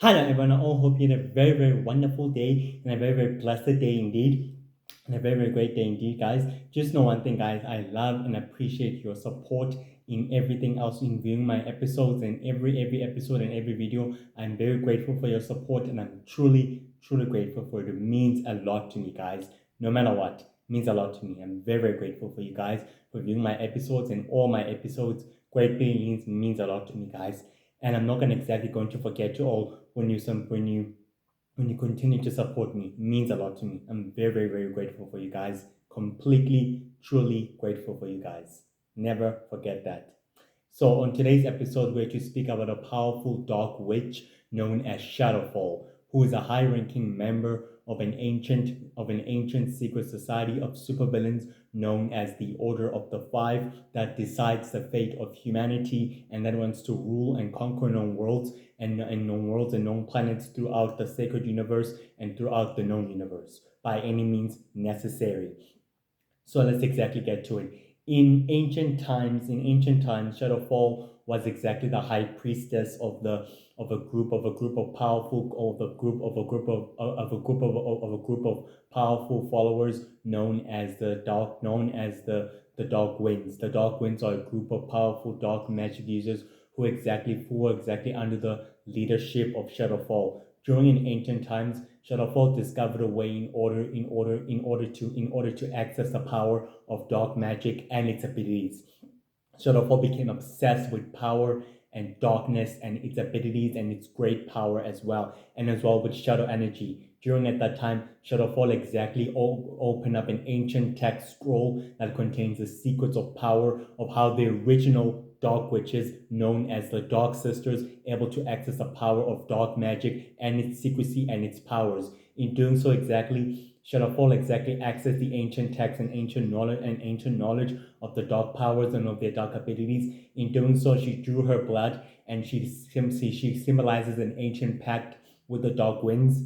Hello, everyone. I all hope you had a very, very wonderful day and a very, very blessed day indeed. And a very, very great day indeed, guys. Just know one thing, guys. I love and appreciate your support in everything else in viewing my episodes and every episode and every video. I'm very grateful for your support and I'm truly, truly grateful for it. It means a lot to me, guys. No matter what, it means a lot to me. I'm very, very grateful for you guys for viewing my episodes and all my episodes. Greatly means a lot to me, guys. And I'm not gonna exactly going to forget you all when you continue to support me. It means a lot to me. I'm very, very, very grateful for you guys. Completely, truly grateful for you guys. Never forget that. So on today's episode, we're to speak about a powerful dark witch known as Shadowfall, who is a high-ranking member of an ancient secret society of supervillains known as the Order of the Five that decides the fate of humanity and that wants to rule and conquer known worlds and known worlds and known planets throughout the sacred universe and throughout the known universe by any means necessary. So let's exactly get to it. In ancient times, Shadowfall was exactly the high priestess of a group of powerful of a group of powerful followers known as the Dark Winds. The Dark Winds are a group of powerful dark magic users who are exactly under the leadership of Shadowfall. During in ancient times, Shadowfall discovered a way in order to access the power of dark magic and its abilities. Shadowfall became obsessed with power and darkness and its abilities and its great power as well, and as well with shadow energy. During at that time, Shadowfall exactly opened up an ancient text scroll that contains the secrets of power of how the original dark witches, known as the Dark Sisters, able to access the power of dark magic and its secrecy and its powers. In doing so, exactly Shadowfall exactly accessed the ancient texts and ancient knowledge of the dark powers and of their dark abilities. In doing so, she drew her blood and she symbolizes an ancient pact with the dark winds,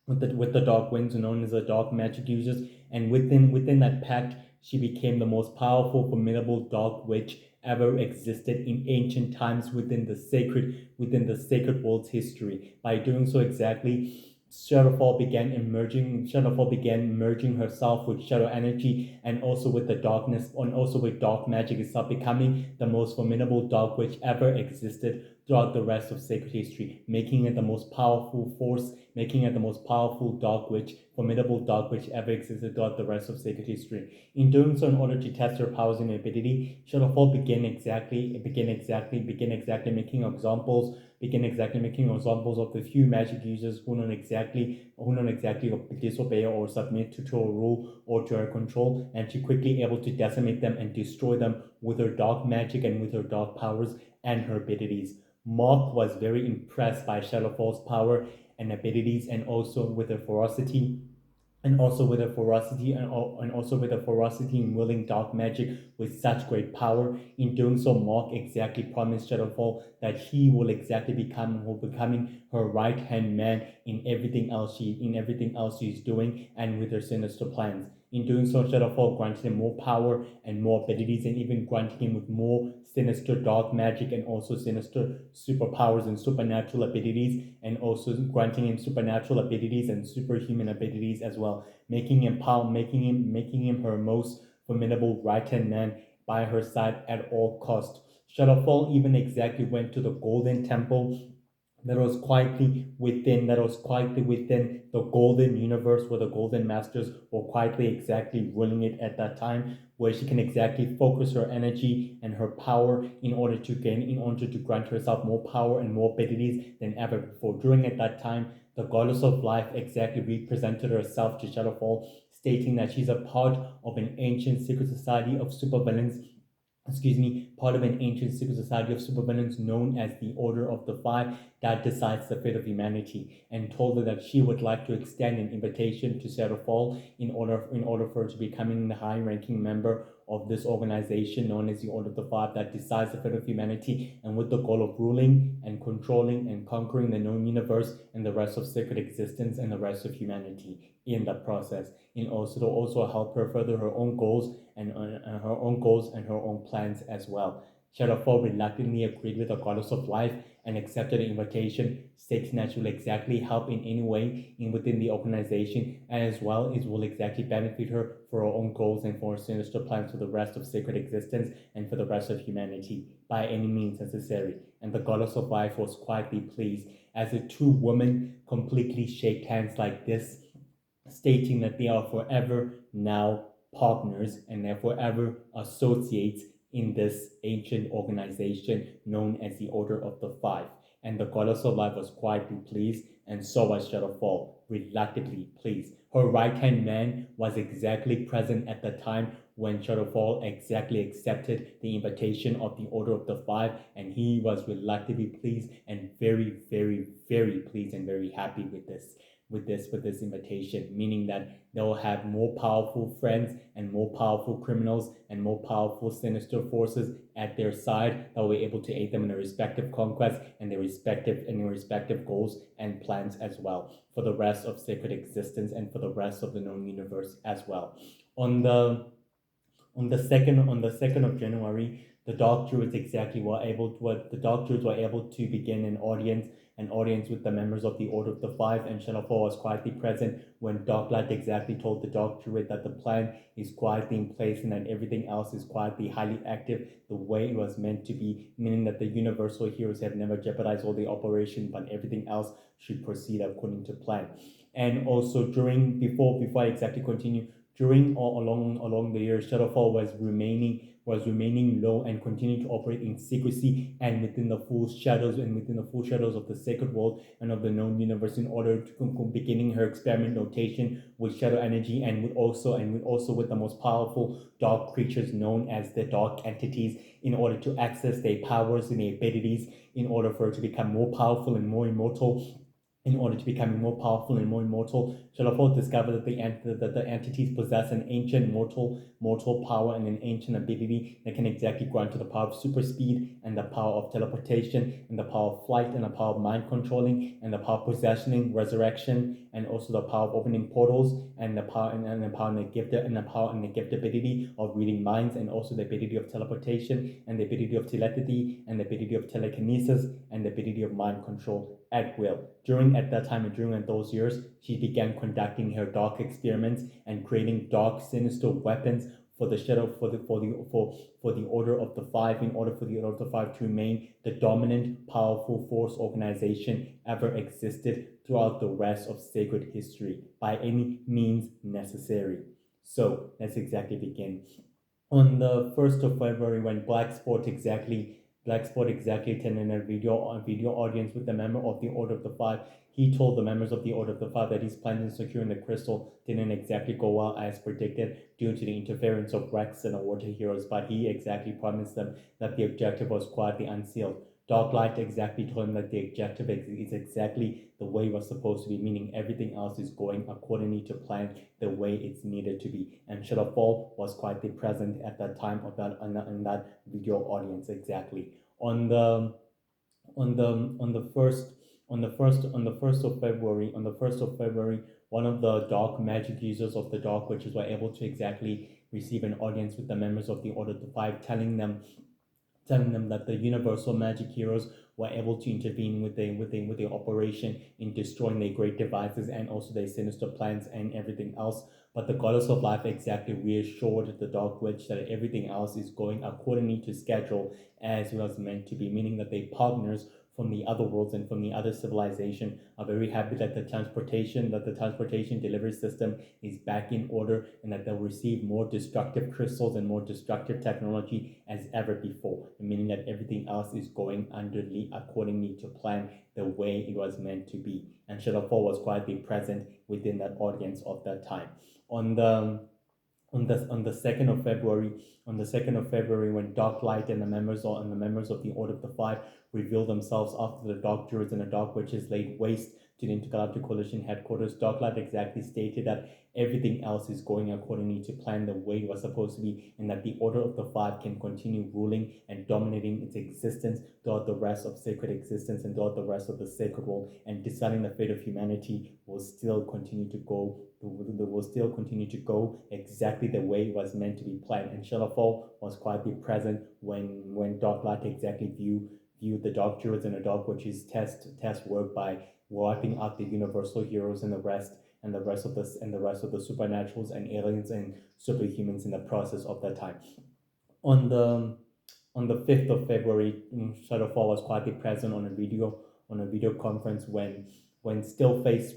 with the dark winds known as the dark magic users. And within that pact, she became the most powerful, formidable dark witch ever existed in ancient times within the sacred world's history. By doing so, exactly Shadowfall began merging herself with shadow energy and also with the darkness and also with dark magic itself, becoming the most formidable dark witch ever existed throughout the rest of sacred history, making it the most powerful force, making it the most powerful dark witch, formidable dark witch ever existed throughout the rest of sacred history. In doing so, in order to test her powers and ability, Shadowfall began exactly making examples of the few magic users who don't exactly disobey or submit to her rule or to her control, and she quickly able to decimate them and destroy them with her dark magic and with her dark powers and her abilities. Mark was very impressed by Shadowfall's power and abilities, and also with her ferocity and also with a ferocity in wielding dark magic with such great power. In doing so, Mark exactly promised Shadowfall that he will becoming her right hand man in everything else she's doing and with her sinister plans. In doing so, Shadowfall granted him more power and more abilities, and even granting him with more sinister dark magic and also sinister superpowers and supernatural abilities, and also granting him supernatural abilities and superhuman abilities as well, making him her most formidable right hand man by her side at all cost. Shadowfall even exactly went to the Golden Temple that was quietly within the golden universe where the golden masters were quietly exactly ruling it at that time, where she can exactly focus her energy and her power in order to grant herself more power and more abilities than ever before. During at that time, the goddess of life exactly represented herself to Shadowfall, stating that she's a part of an ancient secret society of supervillains, part of an ancient secret society of supervillains known as the Order of the Five that decides the fate of humanity, and told her that she would like to extend an invitation to Shadowfall in order for her to becoming the high-ranking member of this organization known as the Order of the Five that decides the fate of humanity, and with the goal of ruling and controlling and conquering the known universe and the rest of sacred existence and the rest of humanity in that process, and also help her further her own goals and her own plans as well. Shadow 4 reluctantly agreed with the goddess of life and accepted the invitation, stating that she will exactly help in any way within the organization, and as well it will exactly benefit her for her own goals and for her sinister plans for the rest of sacred existence and for the rest of humanity by any means necessary. And the goddess of life was quietly pleased as the two women completely shake hands like this, stating that they are forever now partners and they're forever associates in this ancient organization known as the Order of the Five. And the goddess of life was quietly pleased, and so was Shadowfall, reluctantly pleased. Her right hand man was exactly present at the time when Shadowfall exactly accepted the invitation of the Order of the Five, and he was reluctantly pleased and very, very, very pleased and very happy with this invitation, meaning that they'll have more powerful friends and more powerful criminals and more powerful sinister forces at their side that will be able to aid them in their respective conquests and their respective goals and plans as well for the rest of sacred existence and for the rest of the known universe as well. On the second of January, the Dark Druids exactly were able to what the Dark Druids were able to begin an audience with the members of the Order of the Five, and Shadowfall was quietly present when Darklight exactly told the Dark Druid that the plan is quietly in place and that everything else is quietly highly active the way it was meant to be, meaning that the universal heroes have never jeopardized all the operation, but everything else should proceed according to plan. And also before I exactly continue, during or along the years, Shadowfall was remaining low and continuing to operate in secrecy and within the full shadows of the sacred world and of the known universe in order to beginning her experiment notation with shadow energy and with also with the most powerful dark creatures known as the dark entities in order to access their powers and their abilities in order for her to become more powerful and more immortal. In order to become more powerful and more immortal, Shadowfall discovered that the entities possess an ancient mortal power and an ancient ability that can exactly grant to the power of super speed and the power of teleportation and the power of flight and the power of mind controlling and the power of possessioning, resurrection, and also the power of opening portals and the power and the gift ability of reading minds and also the ability of teleportation and the ability of telepathy and the ability of telekinesis and the ability of mind control at will. During those years, she began conducting her dark experiments and creating dark, sinister weapons for the shadow for the Order of the Five, in order for the Order of the Five to remain the dominant, powerful force organization ever existed throughout the rest of sacred history by any means necessary. So let's exactly begin. On the 1st of February, when Blacksport exactly attended a video audience with the member of the Order of the Five. He told the members of the Order of the Five that his plans in securing the crystal didn't exactly go well as predicted due to the interference of Rex and the Water Heroes, but he exactly promised them that the objective was quietly unsealed. Darklight exactly told him that the objective is exactly the way it was supposed to be, meaning everything else is going accordingly to plan the way it's needed to be. And Shadowfall was quietly present at that time of that in that video audience exactly. On the first of February, one of the dark magic users of the Dark Witches were able to exactly receive an audience with the members of the Order of the Five, telling them that the universal magic heroes were able to intervene with the operation in destroying their great devices and also their sinister plans and everything else. But the goddess of life exactly reassured the Dark Witch that everything else is going accordingly to schedule as it was meant to be, meaning that they partners from the other worlds and from the other civilization are very happy that the transportation delivery system is back in order and that they'll receive more destructive crystals and more destructive technology as ever before, meaning that everything else is going accordingly to plan the way it was meant to be. And Shadowfall was quietly present within that audience of that time. On the 2nd of February, when Darklight and the members of the Order of the Five revealed themselves after the Dark Druids and the Dark Witches laid waste to the Intergalactic Coalition headquarters. Darklight exactly stated that everything else is going accordingly to plan the way it was supposed to be, and that the Order of the Five can continue ruling and dominating its existence throughout the rest of sacred existence and throughout the rest of the sacred world, and deciding the fate of humanity will still continue to go exactly the way it was meant to be planned. And Shadowfall was quietly present when Darklight exactly viewed the Dark Druids and the Dark Witches test work by wiping out the universal heroes and the rest of the supernaturals and aliens and superhumans in the process of that time. On the 5th of February, Shadowfall was quietly present on a video conference when Stillface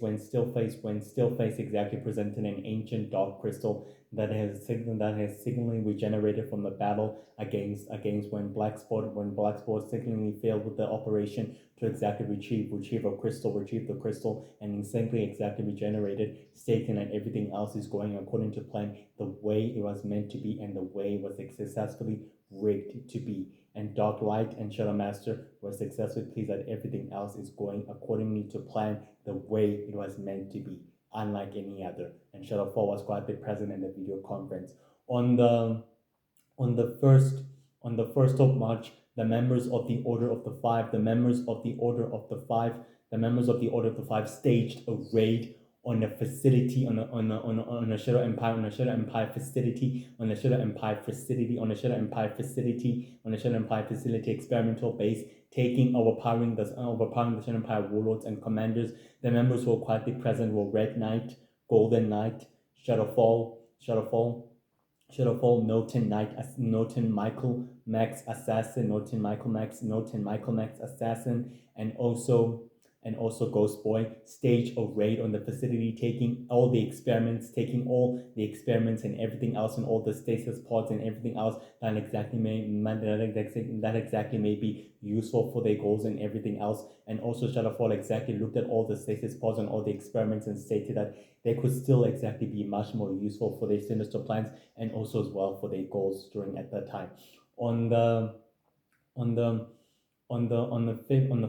exactly presented an ancient dark crystal that has signally regenerated from the battle against when Blacksport signally failed with the operation to exactly retrieve the crystal, and instantly exactly regenerated, stating that everything else is going according to plan, the way it was meant to be and the way it was successfully rigged to be. And Dark Light and Shadow Master were successfully pleased that everything else is going accordingly to plan, the way it was meant to be, unlike any other. And Shadowfall was quietly present in the video conference. On the on the first on the 1st of March, the members of the Order of the Five, staged a raid on a facility on a Shadow Empire facility experimental base, overpowering the Shadow Empire warlords and commanders. The members who were quietly present were Red Knight, Golden Knight, Shadowfall, Noten Knight, Noten Michael Max Assassin, Noten Michael Max Assassin, and also Ghost Boy staged a raid on the facility, taking all the experiments and everything else, and all the stasis pods and everything else that exactly may be useful for their goals and everything else. And also Shadowfall exactly looked at all the stasis pods and all the experiments and stated that they could still exactly be much more useful for their sinister plans and also as well for their goals during at that time. On the on the on the on the fifth on the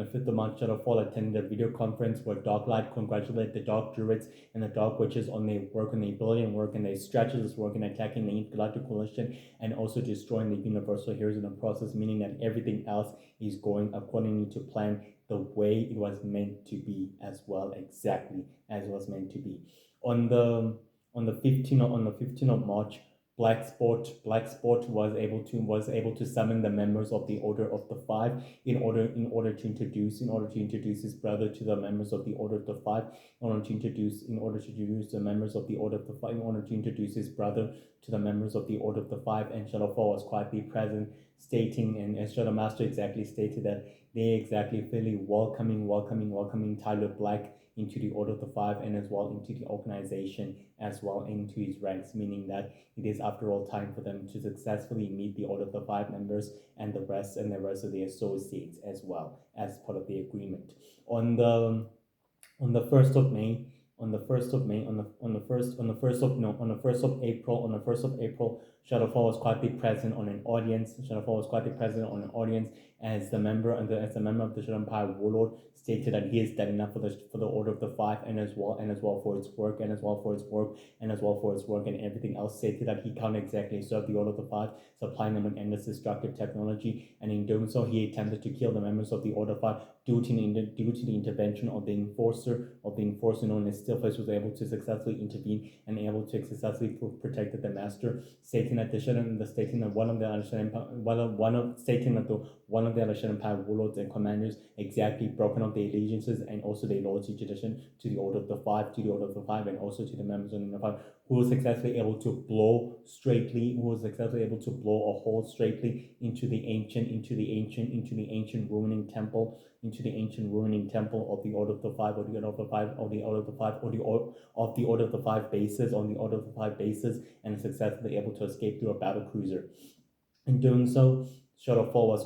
5th of March Shadowfall attended a video conference where Darklight congratulated the Dark Druids and the Dark Witches on their work, on their ability and work, and their strategist work in attacking the Intergalactic Coalition and also destroying the Universal Heroes in the process, meaning that everything else is going accordingly to plan, the way it was meant to be as well, exactly as it was meant to be. On the 15th of March, Blacksport was able to summon the members of the Order of the Five in order to introduce his brother to the members of the Order of the Five, in order to introduce the members of the Order of the Five, in order to introduce his brother to the members of the Order of the Five. And Shadowfall was quietly present, stating, and as Shadow Master exactly stated, that they exactly really welcoming Tyler Black into the Order of the Five and as well into the organization, as well into his ranks, meaning that it is after all time for them to successfully meet the Order of the Five members and the rest of the associates as well as part of the agreement. On the 1st of May, on the 1st of April, Shadowfall was quietly present on an audience. As the member of the Shadow Empire warlord stated that he is dead enough for the Order of the Five, and as well for its work and everything else, stated that he can't exactly serve the Order of the Five, supplying them with endless destructive technology, and in doing so he attempted to kill the members of the Order of Five due to the intervention of the enforcer known as Stillface, was able to successfully intervene and able to successfully protect the master, stating that one of the Shadow Empire warlords and commanders exactly broken up their allegiances and also their loyalty tradition to the Order of the Five, and also to the members of the Five, who was successfully able to blow a hole straightly into the ancient ruining temple of the Order of the Five, of the Order of the Five bases, and successfully able to escape through a battle cruiser. In doing so, Shadowfall was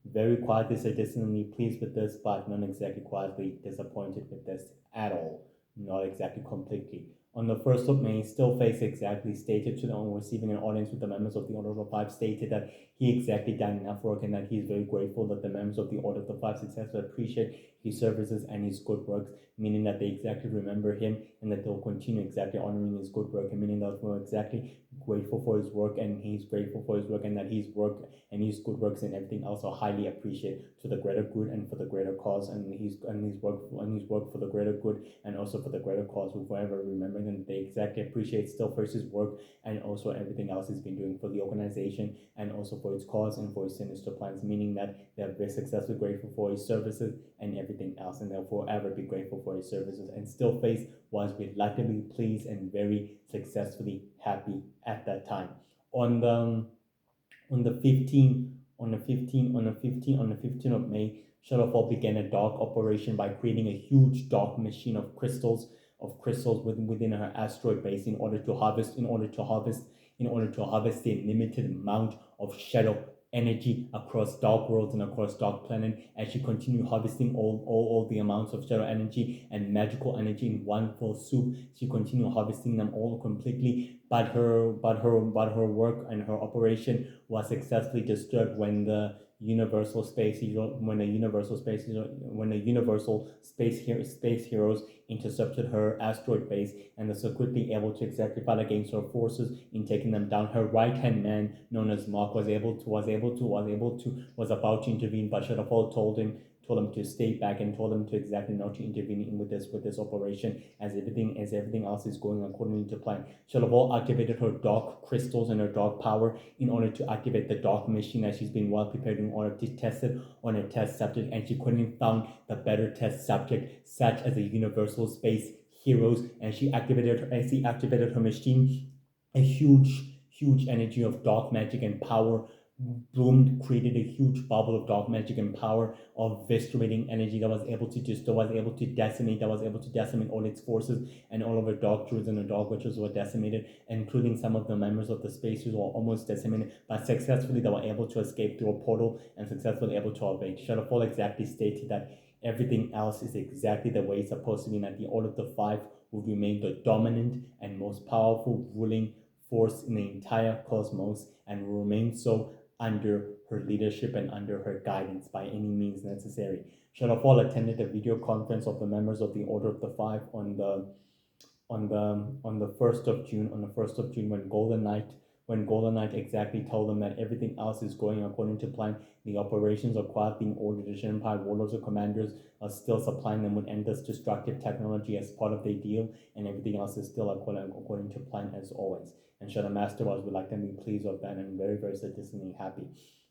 very quietly, sadistically pleased with this, but not exactly quietly disappointed with this at all. Not exactly completely. On the 1st of May, Stillface exactly stated to on receiving an audience with the members of the Order of the Five, stated that he exactly done enough work and that he's very grateful that the members of the Order of the Five successfully appreciate his services and his good works, meaning that they exactly remember him and that they'll continue exactly honoring his good work, and meaning that we're exactly grateful for his work and he's grateful for his work, and that his work and his good works and everything else are highly appreciated to the greater good and for the greater cause, and his work for the greater good and also for the greater cause. We'll forever remember them. They exactly appreciate Stillface's work and also everything else he's been doing for the organization and also for its cause and for his sinister plans, meaning that they're very successfully grateful for his services and everything else, and they'll forever be grateful for his services. And Stillface was reluctantly pleased and very successfully happy at that time. On the 15th of May, Shadowfall began a dark operation by creating a huge dark machine of crystals within her asteroid base in order to harvest the limited amount of shadow energy across dark worlds and across dark planet. As she continued harvesting all the amounts of shadow energy and magical energy in one full swoop, she continued harvesting them all completely, but her work and her operation was successfully disturbed when the universal space heroes intercepted her asteroid base, and was so quickly able to exactly fight against her forces in taking them down. Her right hand man, known as Mark, was about to intervene, but Shadowfall told him to stay back and told him to exactly not to intervene with this operation, as everything else is going according to plan. Shadowfall activated her dark crystals and her dark power in order to activate the dark machine, as she's been well prepared in order to test it on a test subject, and she couldn't found the better test subject, such as the Universal Space Heroes, and she activated her machine. A huge energy of dark magic and power bloomed, created a huge bubble of dark magic and power of viscerating energy that was able to decimate all its forces, and all of the dark druids and the dark witches were decimated, including some of the members of the space who were almost decimated, but successfully they were able to escape through a portal and successfully able to evade. Shadowfall exactly stated that everything else is exactly the way it's supposed to be, and that the Order of the Five will remain the dominant and most powerful ruling force in the entire cosmos, and will remain so under her leadership and under her guidance by any means necessary. Shadowfall attended a video conference of the members of the Order of the Five on the 1st of June when Golden Knight exactly told them that everything else is going according to plan. The operations are quiet being ordered. The Empire warlords or commanders are still supplying them with endless destructive technology as part of their deal, and everything else is still according to plan as always. And Shadowmaster was reluctantly pleased with that and very, very sadistically happy.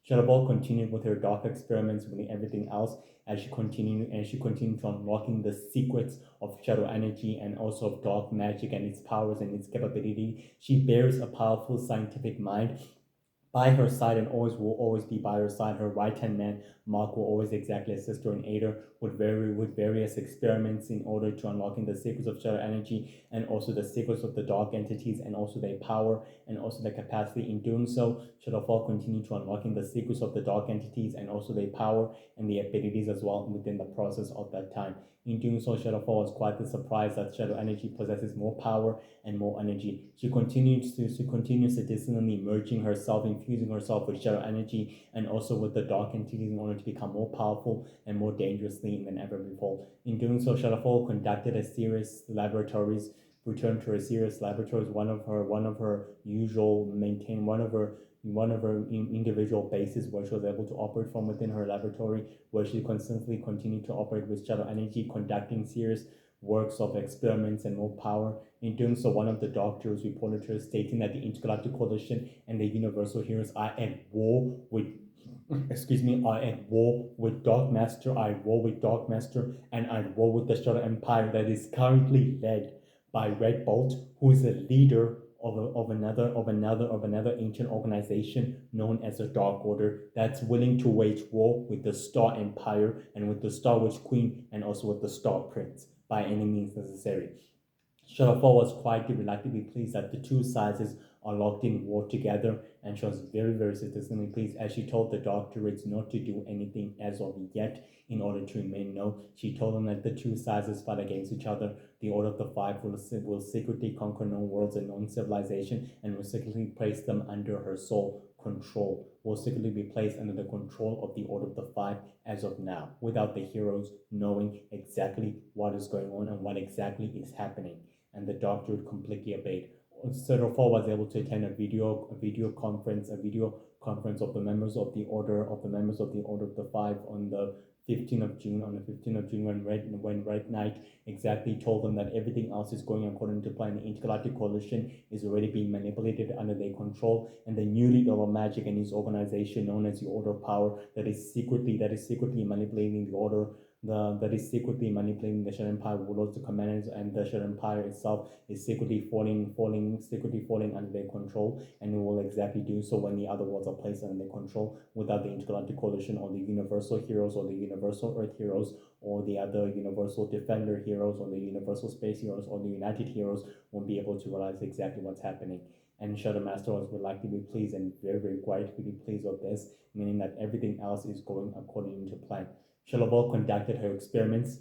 Shadowball continued with her dark experiments with everything else as she continued to unlocking the secrets of shadow energy and also of dark magic and its powers and its capability. She bears a powerful scientific mind by her side and will always be by her side. Her right hand man, Mark, will always exactly assist her and aid her with various experiments in order to unlocking the secrets of shadow energy and also the secrets of the dark entities and also their power and also their capacity. In doing so, Shadowfall continued to unlocking the secrets of the dark entities and also their power and their abilities as well within the process of that time. In doing so, Shadowfall was quite surprised that shadow energy possesses more power and more energy. She continues sadistically merging herself, infusing herself with shadow energy and also with the dark entities in order to become more powerful and more dangerously than ever before. In doing so, Shadowfall conducted returned to her Sirius laboratories, one of her individual bases where she was able to operate from within her laboratory, where she constantly continued to operate with shadow energy, conducting serious works of experiments and more power. In doing so, one of the doctors reported to her stating that the Intergalactic Coalition and the Universal Heroes are at war with Dark Master, and are at war with the Shadow Empire that is currently led by Red Bolt, who is a leader of another ancient organization known as the Dark Order that's willing to wage war with the Star Empire and with the Star Witch Queen and also with the Star Prince by any means necessary. Shadowfall was quite reluctantly pleased that the two sizes are locked in war together, and she was very citizenly pleased as she told the doctorates not to do anything as of yet in order to remain no. She told them that the two sides fight against each other. The Order of the Five will secretly conquer known worlds and known civilization and will secretly place them under her sole control, will secretly be placed under the control of the Order of the Five as of now, without the heroes knowing exactly what is going on and what exactly is happening. And the doctor completely obeyed. Sutherford was able to attend a video conference of the members of the Order of the Five on the 15th of June. On the 15th of June, when Red Knight exactly told them that everything else is going according to plan, the Intergalactic Coalition is already being manipulated under their control, and the new leader of magic and his organization known as the Order of Power that is secretly manipulating the Order that is secretly manipulating the Shadow Empire warlords, the commanders, and the Shadow Empire itself is secretly falling under their control, and it will exactly do so when the other worlds are placed under their control. Without the Intergalactic Coalition or the Universal Heroes or the Universal Earth Heroes or the other Universal Defender Heroes or the Universal Space Heroes or the United Heroes won't be able to realize exactly what's happening. And Shadow Master would like to be pleased and very gratefully pleased with this, meaning that everything else is going according to plan. Shadowball conducted her experiments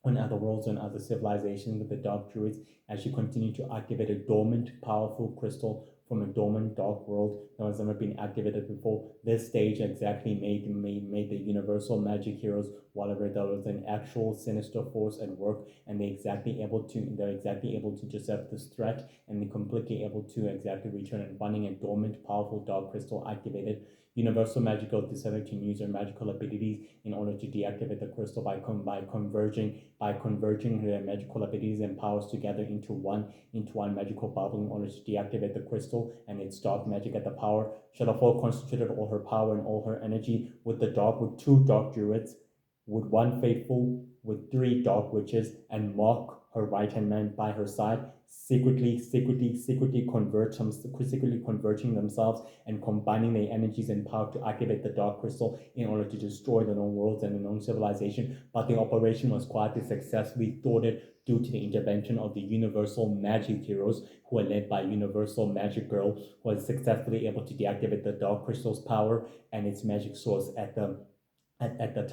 on other worlds and other civilizations with the dark druids as she continued to activate a dormant, powerful crystal from a dormant dark world that has never been activated before. This stage exactly made the universal magic heroes, whatever there was an actual sinister force at work, and they're exactly able to intercept this threat, and they're completely able to exactly return and finding a dormant, powerful dark crystal activated. Universal Magical decided to use their magical abilities in order to deactivate the crystal by converging their magical abilities and powers together into one magical bubble in order to deactivate the crystal and its dark magic at the power. Shadowfall concentrated all her power and all her energy with two dark druids, with one faithful, with three dark witches, and Mark, her right hand man by her side, secretly converging themselves and combining their energies and power to activate the dark crystal in order to destroy the known worlds and the known civilization. But the operation was quietly successfully thwarted due to the intervention of the Universal Magic Heroes, who were led by Universal Magic Girl, who was successfully able to deactivate the dark crystal's power and its magic source at the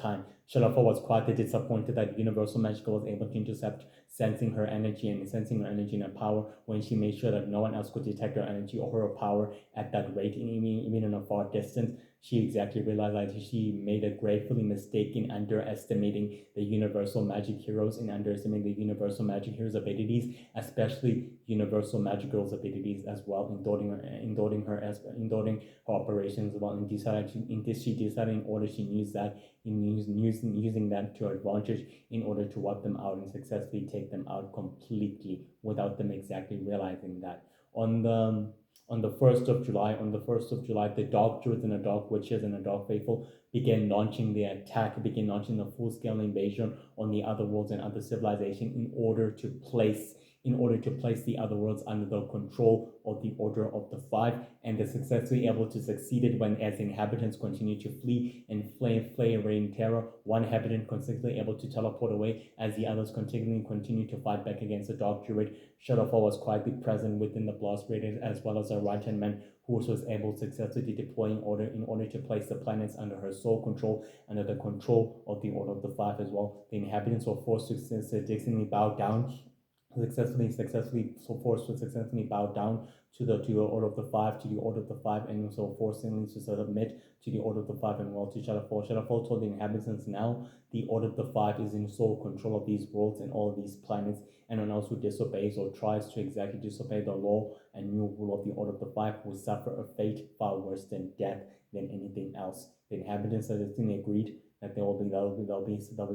time. Shadowfall was quietly disappointed that Universal Magic was able to intercept sensing her energy and her power when she made sure that no one else could detect her energy or her power at that rate, even in a far distance. She exactly realized that she made a gratefully mistake in underestimating the Universal Magic Heroes, in underestimating the Universal Magic Heroes' abilities, especially Universal Magic Girl's abilities as well, in thwarting her operations as well. And she decided in order to use that using that to advantage in order to wipe them out and successfully take them out completely without them exactly realizing that. On the 1st of July, the Dark Druids and the Dark Witches and the Dark Faithful began launching the full-scale invasion on the other worlds and other civilization in order to place the other worlds under the control of the Order of the Five, and they succeeded when, as inhabitants continued to flee and flay away in terror, one inhabitant consistently able to teleport away as the others continued to fight back against the Dark Druid. Shadowfall was quietly present within the Blast Radius as well as a right-hand man who was able successfully deploying order in order to place the planets under her sole control, under the control of the Order of the Five as well. The inhabitants were forced to successfully bow down to the Order of the Five, and so forcing to submit to the Order of the Five and well to Shadowfall. Shadowfall told the inhabitants now the Order of the Five is in sole control of these worlds and all of these planets, and anyone else who disobeys or tries to exactly disobey the law and new rule of the Order of the Five will suffer a fate far worse than death than anything else. The inhabitants agreed that they'll be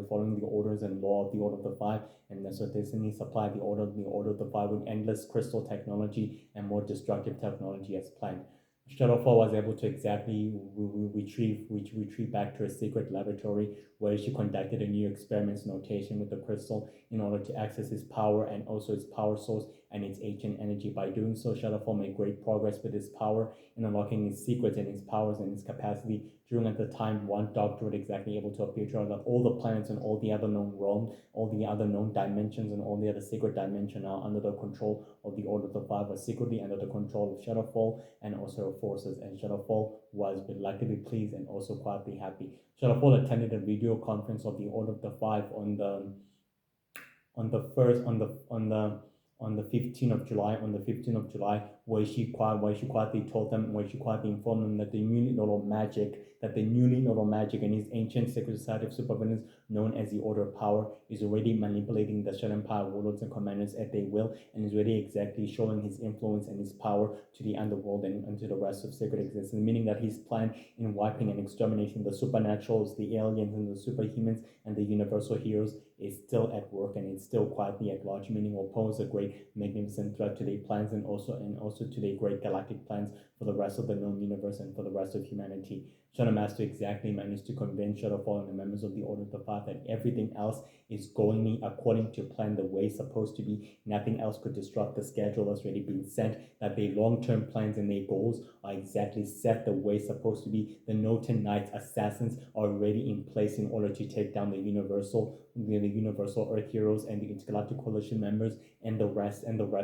following the orders and law of the Order of the Five, and so they supplied the Order of the Five with endless crystal technology and more destructive technology as planned. Shadowfall was able to exactly retrieve back to a secret laboratory where she conducted a new experiments notation with the crystal in order to access its power and also its power source and its ancient energy. By doing so, Shadowfall made great progress with its power in unlocking its secrets and its powers and its capacity. During at the time, one dark druid exactly able to appear to unlock all the planets and all the other known realms, all the other known dimensions, and all the other secret dimensions are under the control of the Order of the Five, are secretly under the control of Shadowfall and also her forces. And Shadowfall was reluctantly pleased and also quietly happy. Shadowfall attended a video conference of the Order of the Five on the 15th of July, where she quietly told them, where she quietly informed them that the newly little magic and his ancient secret society of supervillains known as the Order of Power is already manipulating the Shadow Empire warlords and commanders at their will, and is already exactly showing his influence and his power to the underworld and to the rest of sacred existence, meaning that his plan in wiping and exterminating the supernaturals, the aliens and the superhumans and the universal heroes is still at work, and it's still quietly at large, meaning will pose a great magnificent threat to their plans and also to their great galactic plans for the rest of the known universe and for the rest of humanity. Shadow Master exactly managed to convince Shadowfall and the members of the Order of the Five that everything else is going according to plan, the way it's supposed to be. Nothing else could disrupt the schedule that's already been set, that their long-term plans and their goals are exactly set the way it's supposed to be. The Noten Knights assassins are already in place in order to take down the Universal Earth Heroes and the Intergalactic Coalition members and the rest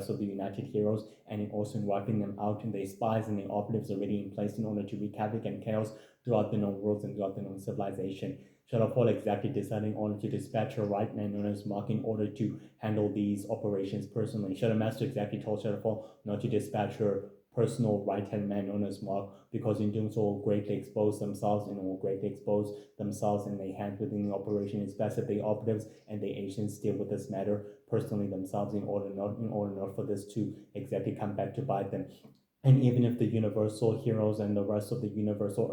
of the United Heroes, and in also in wiping them out, and their spies and their operatives already in place in order to wreak havoc and chaos throughout the known worlds and throughout the known civilization. Shadowfall exactly decided in order to dispatch a right man known as Mark in order to handle these operations personally. Shadow Master exactly told Shadowfall not to dispatch her personal right-hand man known as Mark, because in doing so will greatly expose themselves and will greatly expose themselves and their hands within the operation. It's best that the operatives and the agents deal with this matter personally themselves in order not for this to exactly come back to bite them. And even if the universal heroes and the rest of the universal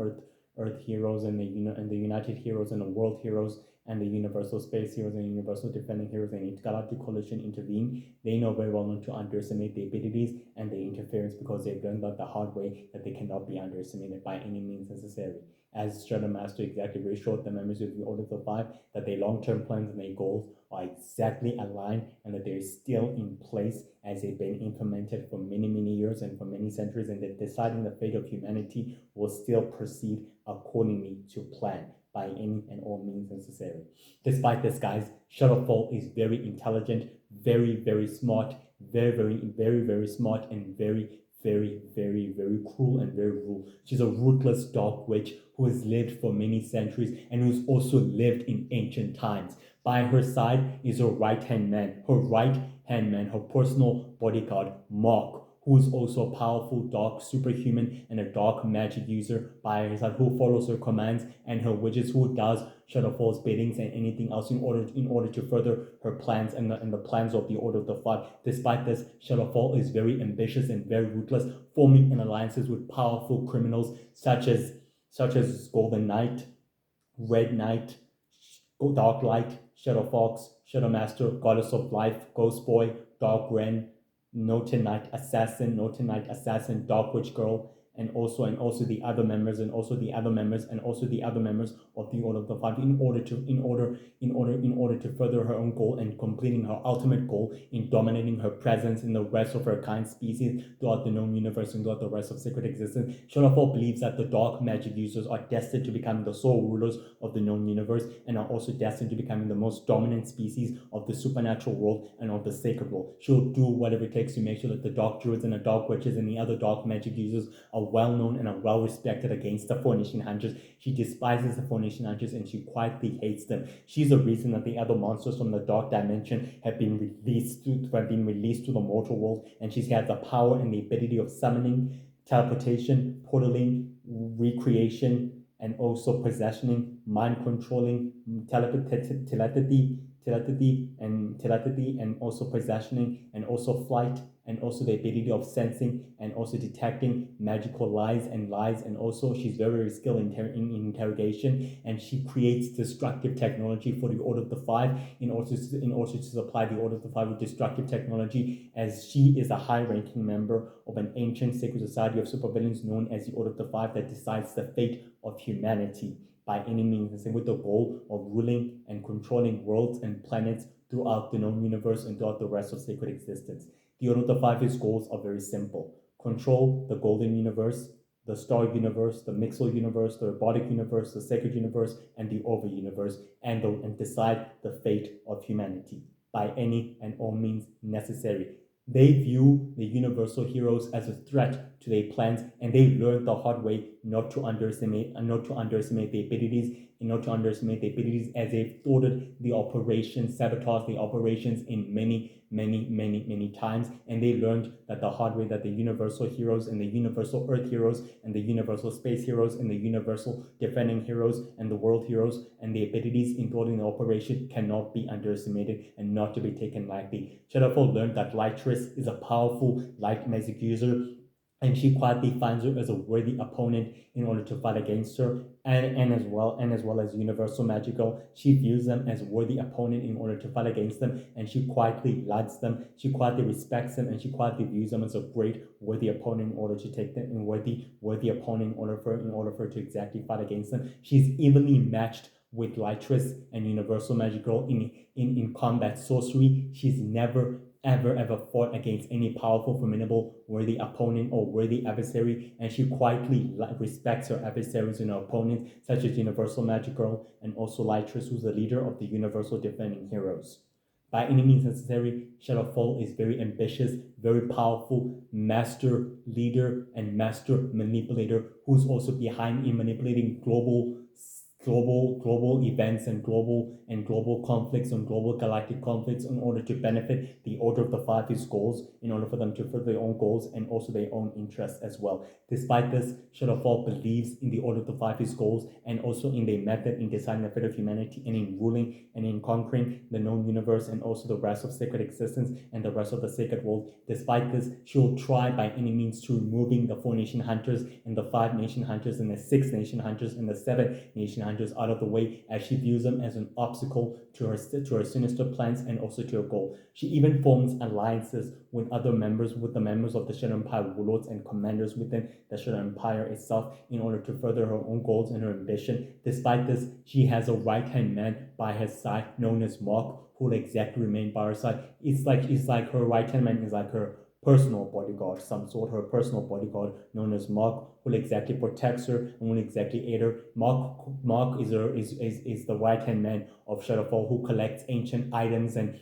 Earth heroes and the United heroes and the world heroes and the universal space heroes and universal defending heroes and intergalactic coalition intervene, they know very well not to underestimate the abilities and the interference, because they've learned that the hard way that they cannot be underestimated by any means necessary. As Shadow Master exactly reassured the members of the Order of the Five that their long-term plans and their goals are exactly aligned and that they're still in place as they've been implemented for many, many years and for many centuries, and that deciding the fate of humanity will still proceed accordingly to plan by any and all means necessary. Despite this, guys, Shadowfall is very intelligent, very, very smart, very smart, and very cruel and very rude. She's a ruthless dark witch who has lived for many centuries and who's also lived in ancient times. By her side is her right-hand man, her personal bodyguard, Mark, who is also a powerful dark superhuman and a dark magic user by her side, who follows her commands, and her witches, who does Shadowfall's biddings and anything else in order to further her plans and the plans of the Order of the Five. Despite this, Shadowfall is very ambitious and very ruthless, forming alliances with powerful criminals such as Golden Knight, Red Knight, Dark Light, Shadow Fox, Shadow Master, Goddess of Life, Ghost Boy, Dark Ren, Noten Knight Assassin, Dark Witch Girl, and also the other members of the Order of the Five, in order to further her own goal and completing her ultimate goal in dominating her presence in the rest of her kind species throughout the known universe and throughout the rest of sacred existence. Shadowfall believes that the dark magic users are destined to become the sole rulers of the known universe and are also destined to become the most dominant species of the supernatural world and of the sacred world. She'll do whatever it takes to make sure that the dark druids and the dark witches and the other dark magic users are well known and are well respected against the Phoenician Hunters. She despises the Phoenician Hunters and she quietly hates them. She's the reason that the other monsters from the dark dimension have been released to the mortal world, and she's had the power and the ability of summoning, teleportation, portaling, recreation, and also possessioning, mind controlling, telepathy, and also possessioning, and also flight, and also the ability of sensing and also detecting magical lies, and also she's very skilled in interrogation, and she creates destructive technology for the Order of the Five in order to supply the Order of the Five with destructive technology, as she is a high-ranking member of an ancient sacred society of supervillains known as the Order of the Five that decides the fate of humanity by any means, and with the goal of ruling and controlling worlds and planets throughout the known universe and throughout the rest of sacred existence. The Order of the Five Years goals are very simple: control the golden universe, the star universe, the mixel universe, the robotic universe, the sacred universe, and the over universe, and decide the fate of humanity by any and all means necessary. They view the universal heroes as a threat to their plans, and they learned the hard way not to underestimate their abilities, and not to underestimate their abilities, as they've thwarted the operations, sabotaged the operations in many times. And they learned that the hard way, that the universal heroes and the universal earth heroes and the universal space heroes and the universal defending heroes and the world heroes and the abilities in thwarting the operation cannot be underestimated and not to be taken lightly. Shadowfall learned that Lytris is a powerful light magic user, and she quietly finds her as a worthy opponent in order to fight against her, and as well as Universal Magical. She views them as worthy opponent in order to fight against them, and she quietly likes them, she quietly respects them, and she quietly views them as a great worthy opponent in order to take them in worthy opponent in order for her to exactly fight against them. She's evenly matched with Lytris and Universal Magical in combat sorcery. She's never ever fought against any powerful, formidable, worthy opponent or worthy adversary, and she quietly respects her adversaries and her opponents, such as Universal Magical and also Lytris, who's the leader of the Universal Defending Heroes. By any means necessary, Shadowfall is very ambitious, very powerful, master leader and master manipulator, who's also behind in manipulating global events and global conflicts and global galactic conflicts in order to benefit the Order of the Five Years goals, in order for them to further their own goals and also their own interests as well. Despite this, Shadowfall believes in the Order of the Five Years goals and also in their method in deciding the fate of humanity and in ruling and in conquering the known universe and also the rest of sacred existence and the rest of the sacred world. Despite this, she will try by any means to removing the 4 nation hunters and the 5 nation hunters and the 6 nation hunters and the 7 nation hunters out of the way, as she views them as an obstacle to her sinister plans and also to her goal. She even forms alliances with the members of the Shadow Empire warlords and commanders within the Shadow Empire itself in order to further her own goals and her ambition. Despite this, she has a right-hand man by her side known as Mark, who will exactly remain by her side. It's like her right-hand man is like her personal bodyguard, some sort, her personal bodyguard known as Mark, who exactly protects her and will exactly aid her. Mark is the right-hand man of Shadowfall, who collects ancient items and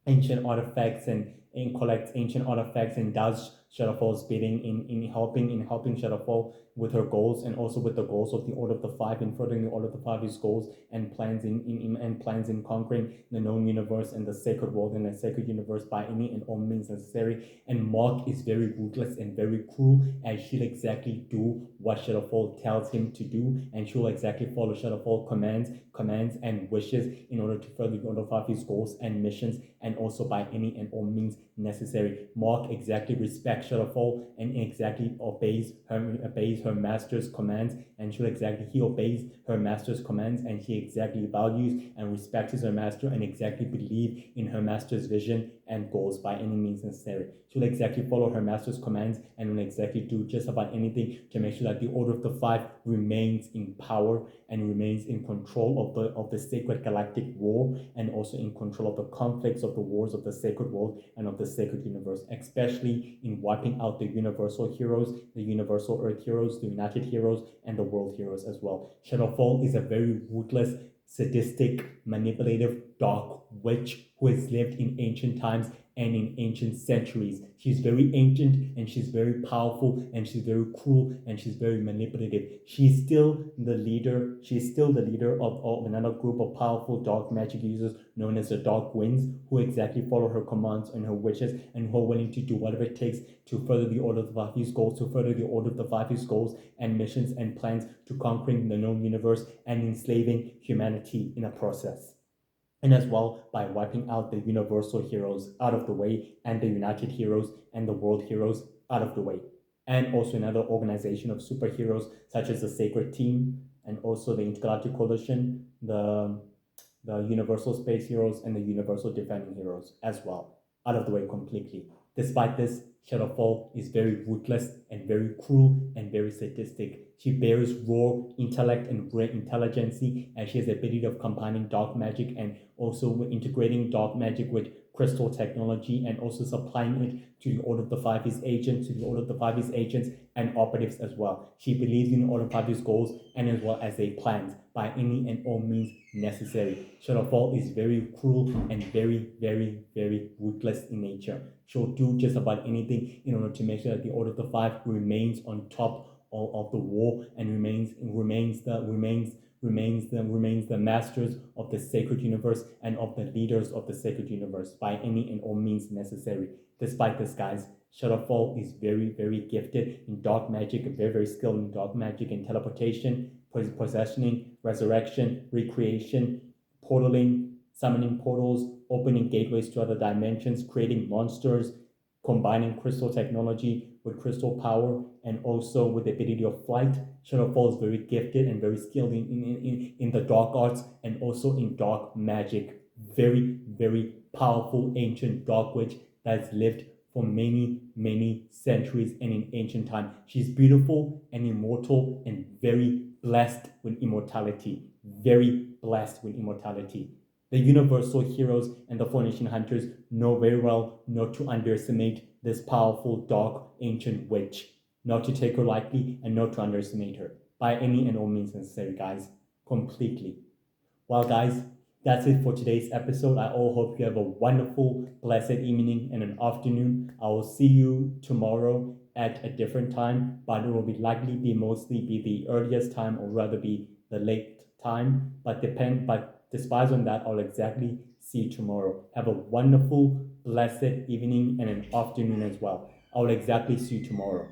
ancient artifacts and collects ancient artifacts and does Shadowfall's bidding in helping Shadowfall with her goals and also with the goals of the Order of the Five, and furthering the Order of the Five's goals and plans in conquering the known universe and the sacred world and the sacred universe by any and all means necessary. And Mark is very ruthless and very cruel, and she'll exactly do what Shadowfall tells him to do, and she'll exactly follow Shadowfall commands and wishes in order to further the Order of Five's goals and missions, and also by any and all means necessary. Mark exactly respects Shadowfall and exactly obeys her master's commands, and he obeys her master's commands, and he exactly values and respects her master and exactly believes in her master's vision and goals by any means necessary. She'll exactly follow her master's commands and will exactly do just about anything to make sure that the Order of the Five remains in power and remains in control of the sacred galactic war, and also in control of the conflicts of the wars of the sacred world and of the sacred universe, especially in wiping out the universal heroes, the universal earth heroes, the united heroes, and the world heroes as well. Shadowfall is a very ruthless, sadistic, manipulative, dark witch who has lived in ancient times and in ancient centuries. She's very ancient and she's very powerful and she's very cruel and she's very manipulative. She's still the leader. She's still the leader of another group of powerful dark magic users known as the Dark Winds, who exactly follow her commands and her wishes and who are willing to do whatever it takes to further the Order of the Five goals, to further the Order of the Five goals and missions and plans to conquering the known universe and enslaving humanity in a process. And as well by wiping out the universal heroes out of the way and the united heroes and the world heroes out of the way. And also another organization of superheroes such as the Sacred Team and also the Intergalactic Coalition, the Universal Space Heroes, and the Universal Defending Heroes as well, out of the way completely. Despite this, Shadowfall is very ruthless and very cruel and very sadistic. She bears raw intellect and rare intelligence, and she has the ability of combining dark magic and also integrating dark magic with crystal technology and also supplying it to the Order of the Five East agents, and operatives as well. She believes in Order of the Five East goals and as well as their plans by any and all means necessary. Shadowfall is very cruel and very, very, very ruthless in nature. She'll do just about anything in order to make sure that the Order of the Five remains on top of the war and remains the masters of the sacred universe and of the leaders of the sacred universe by any and all means necessary. Despite this, guys, Shadowfall is very, very gifted in dark magic, very, very skilled in dark magic and teleportation, possessioning, resurrection, recreation, portaling, summoning portals, opening gateways to other dimensions, creating monsters, combining crystal technology with crystal power, and also with the ability of flight. Shadowfall is very gifted and very skilled in the dark arts and also in dark magic. Very, very powerful ancient dark witch that has lived for many, many centuries and in ancient time. She's beautiful and immortal and very blessed with immortality. Very blessed with immortality. The universal heroes and the Four-Nation Hunters know very well not to underestimate this powerful, dark, ancient witch. Not to take her lightly and not to underestimate her. By any and all means necessary, guys. Completely. Well, guys, that's it for today's episode. I all hope you have a wonderful, blessed evening and an afternoon. I will see you tomorrow at a different time, but it will mostly be the earliest time or rather be the late time. But despite on that, I'll exactly see you tomorrow. Have a wonderful, blessed evening and an afternoon as well. I'll exactly see you tomorrow.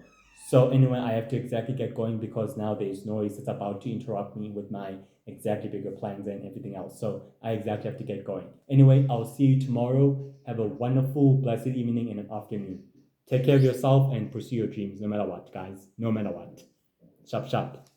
So anyway, I have to exactly get going because now there's noise that's about to interrupt me with my exactly bigger plans and everything else. So I exactly have to get going. Anyway, I'll see you tomorrow. Have a wonderful, blessed evening and an afternoon. Take care of yourself and pursue your dreams no matter what, guys. No matter what. Sharp, sharp.